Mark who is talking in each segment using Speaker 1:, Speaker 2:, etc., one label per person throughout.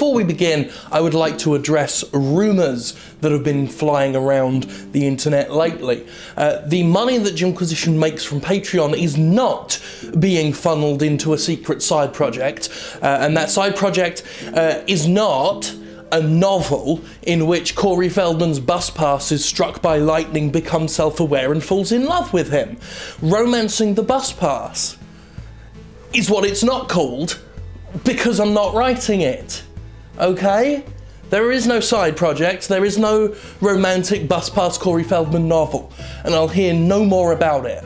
Speaker 1: before we begin, I would like to address rumours that have been flying around the internet lately. The money that Jimquisition makes from Patreon is not being funneled into a secret side project, and that side project is not a novel in which Corey Feldman's bus pass is struck by lightning, becomes self-aware and falls in love with him. Romancing the Bus Pass is what it's not called, because I'm not writing it, okay? There is no side project, there is no romantic Bus Pass Corey Feldman novel, and I'll hear no more about it.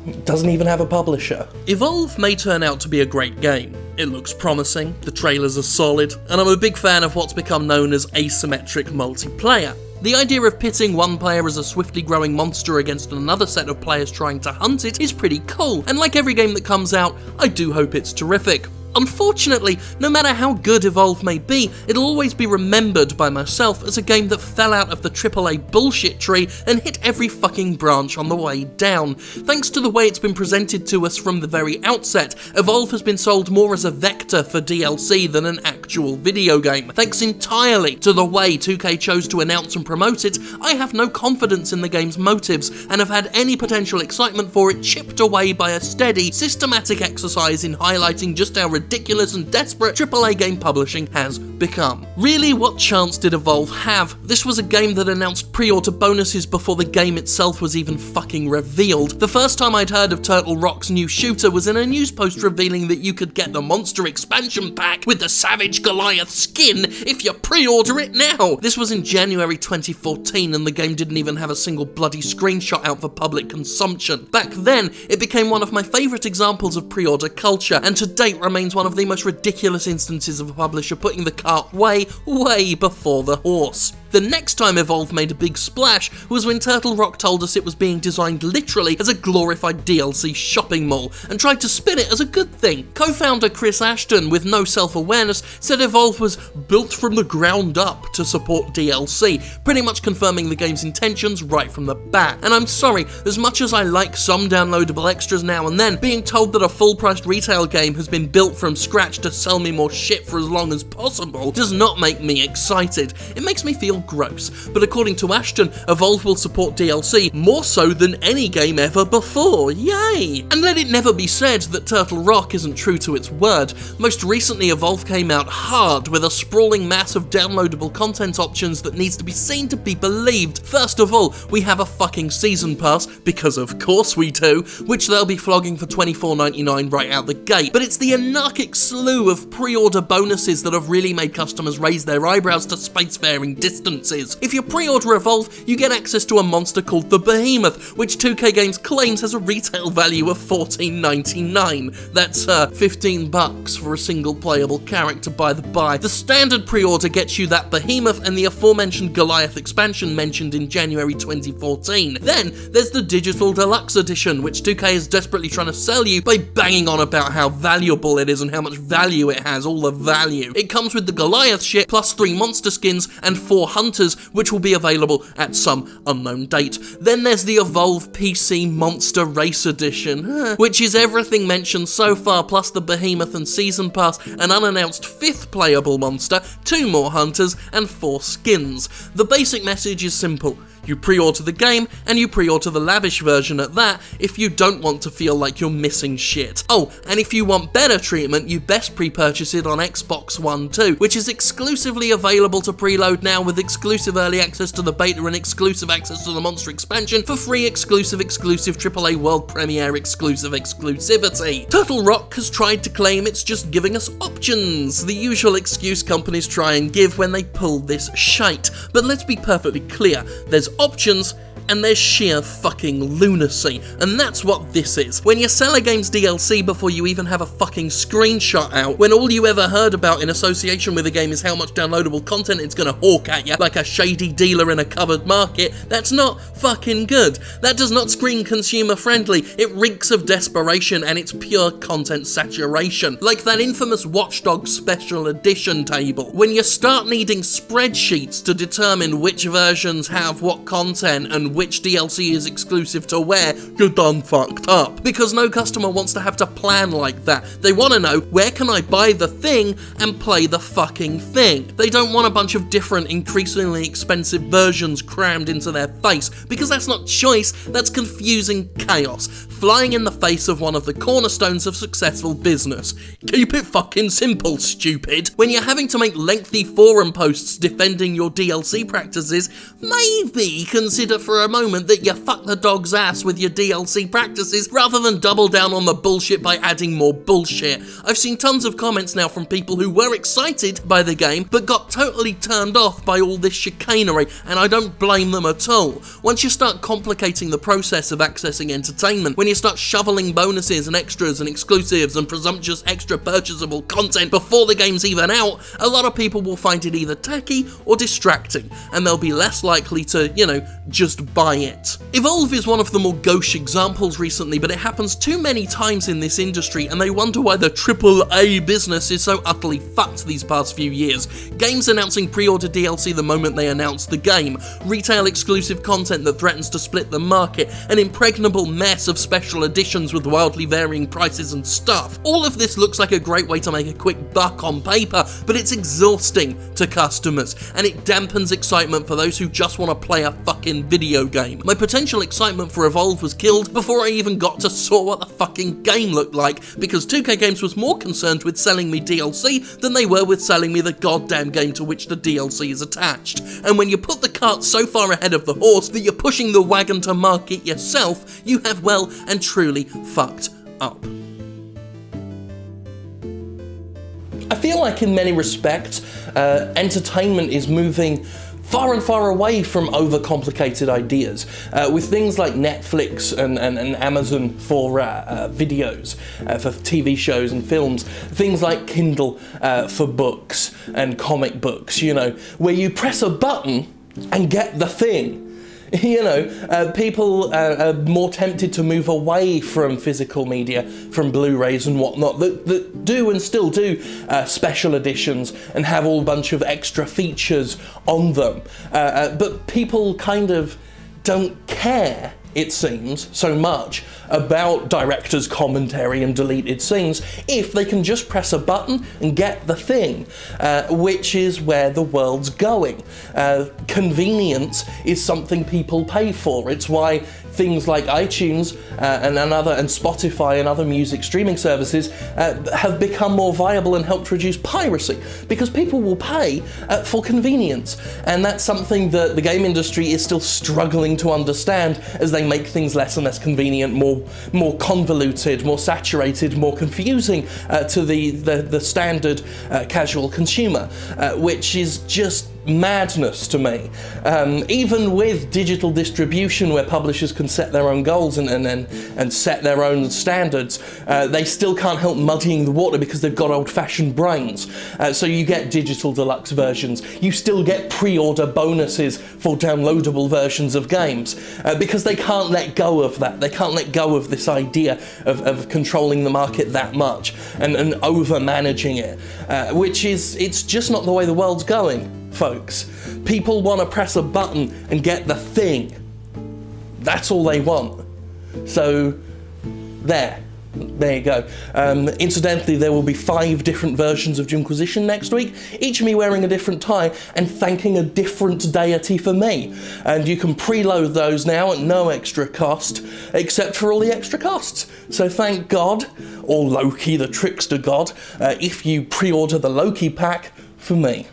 Speaker 1: It doesn't even have a publisher. Evolve may turn out to be a great game. It looks promising, the trailers are solid, and I'm a big fan of what's become known as asymmetric multiplayer. The idea of pitting one player as a swiftly growing monster against another set of players trying to hunt it is pretty cool, and like every game that comes out, I do hope it's terrific. Unfortunately, no matter how good Evolve may be, it'll always be remembered by myself as a game that fell out of the AAA bullshit tree and hit every fucking branch on the way down. Thanks to the way it's been presented to us from the very outset, Evolve has been sold more as a vector for DLC than an actual video game. Thanks entirely to the way 2K chose to announce and promote it, I have no confidence in the game's motives, and have had any potential excitement for it chipped away by a steady, systematic exercise in highlighting just how ridiculous and desperate AAA game publishing has become. Really, what chance did Evolve have? This was a game that announced pre-order bonuses before the game itself was even fucking revealed. The first time I'd heard of Turtle Rock's new shooter was in a news post revealing that you could get the Monster expansion pack with the Savage Goliath skin if you pre-order it now. This was in January 2014 and the game didn't even have a single bloody screenshot out for public consumption. Back then, it became one of my favourite examples of pre-order culture, and to date remains one of the most ridiculous instances of a publisher putting the cart way before the horse. The next time Evolve made a big splash was when Turtle Rock told us it was being designed literally as a glorified DLC shopping mall, and tried to spin it as a good thing. Co-founder Chris Ashton, with no self-awareness, said Evolve was built from the ground up to support DLC, pretty much confirming the game's intentions right from the bat. And I'm sorry, as much as I like some downloadable extras now and then, being told that a full-priced retail game has been built from scratch to sell me more shit for as long as possible does not make me excited. It makes me feel gross, but according to Ashton, Evolve will support DLC more so than any game ever before. Yay! And let it never be said that Turtle Rock isn't true to its word. Most recently, Evolve came out hard with a sprawling mass of downloadable content options that needs to be seen to be believed. First of all, we have a fucking season pass, because of course we do, which they'll be flogging for $24.99 right out the gate. But it's the anarchic slew of pre-order bonuses that have really made customers raise their eyebrows to spacefaring distances. If you pre-order Evolve, you get access to a monster called the Behemoth, which 2K Games claims has a retail value of $14.99. That's $15 for a single playable character, by the by. The standard pre-order gets you that Behemoth and the aforementioned Goliath expansion mentioned in January 2014. Then there's the Digital Deluxe Edition, which 2K is desperately trying to sell you by banging on about how valuable it is and how much value it has, all the value. It comes with the Goliath shit, plus 3 monster skins and 4 hunters, which will be available at some unknown date. Then there's the Evolve PC Monster Race Edition, which is everything mentioned so far, plus the Behemoth and Season Pass, an unannounced 5th playable monster, 2 more hunters, and 4 skins. The basic message is simple. You pre-order the game, and you pre-order the lavish version at that if you don't want to feel like you're missing shit. Oh, and if you want better treatment, you best pre-purchase it on Xbox One too, which is exclusively available to preload now with exclusive early access to the beta and exclusive access to the Monster expansion for free exclusive AAA world premiere exclusivity. Turtle Rock has tried to claim it's just giving us options, the usual excuse companies try and give when they pull this shite. But let's be perfectly clear, there's options and there's sheer fucking lunacy, and that's what this is. When you sell a game's DLC before you even have a fucking screenshot out, when all you ever heard about in association with a game is how much downloadable content it's gonna hawk at you like a shady dealer in a covered market, that's not fucking good. That does not scream consumer friendly. It reeks of desperation and it's pure content saturation. Like that infamous Watch Dogs Special Edition table. When you start needing spreadsheets to determine which versions have what content and which DLC is exclusive to where, you're done fucked up. Because no customer wants to have to plan like that. They want to know, where can I buy the thing and play the fucking thing? They don't want a bunch of different, increasingly expensive versions crammed into their face, because that's not choice, that's confusing chaos, flying in the face of one of the cornerstones of successful business. Keep it fucking simple, stupid. When you're having to make lengthy forum posts defending your DLC practices, maybe consider for a moment that you fuck the dog's ass with your DLC practices rather than double down on the bullshit by adding more bullshit. I've seen tons of comments now from people who were excited by the game but got totally turned off by all this chicanery, and I don't blame them at all. Once you start complicating the process of accessing entertainment, when you start shoveling bonuses and extras and exclusives and presumptuous extra purchasable content before the game's even out, a lot of people will find it either tacky or distracting, and they'll be less likely to, you know, just buy it. Evolve is one of the more gauche examples recently, but it happens too many times in this industry, and they wonder why the AAA business is so utterly fucked these past few years. Games announcing pre-order DLC the moment they announce the game, retail exclusive content that threatens to split the market, an impregnable mess of special editions with wildly varying prices and stuff. All of this looks like a great way to make a quick buck on paper, but it's exhausting to customers, and it dampens excitement for those who just want to play a fucking video game. My potential excitement for Evolve was killed before I even got to saw what the fucking game looked like, because 2K Games was more concerned with selling me DLC than they were with selling me the goddamn game to which the DLC is attached. And when you put the cart so far ahead of the horse that you're pushing the wagon to market yourself, you have well and truly fucked up. I feel like in many respects, entertainment is moving far and far away from overcomplicated ideas, with things like Netflix and Amazon for videos, for TV shows and films, things like Kindle for books and comic books, you know, where you press a button and get the thing. You know, people are more tempted to move away from physical media, from Blu-rays and whatnot, that do and still do special editions and have all bunch of extra features on them. But people kind of don't care, it seems, so much about director's commentary and deleted scenes if they can just press a button and get the thing, which is where the world's going. Convenience is something people pay for. It's why things like iTunes and Spotify and other music streaming services have become more viable and helped reduce piracy, because people will pay for convenience, and that's something that the game industry is still struggling to understand as they make things less and less convenient, more convoluted, more saturated, more confusing to the standard casual consumer, which is just madness to me. Even with digital distribution, where publishers can set their own goals and set their own standards, they still can't help muddying the water because they've got old-fashioned brains. So you get digital deluxe versions, you still get pre-order bonuses for downloadable versions of games, because they can't let go of that. They can't let go of this idea of controlling the market that much and over-managing it, which is, it's just not the way the world's going, folks. People want to press a button and get the thing. That's all they want. So, there you go. Incidentally, there will be 5 different versions of Jimquisition next week, each me wearing a different tie and thanking a different deity for me. And you can preload those now at no extra cost, except for all the extra costs. So thank God, or Loki, the trickster god, if you pre-order the Loki pack for me.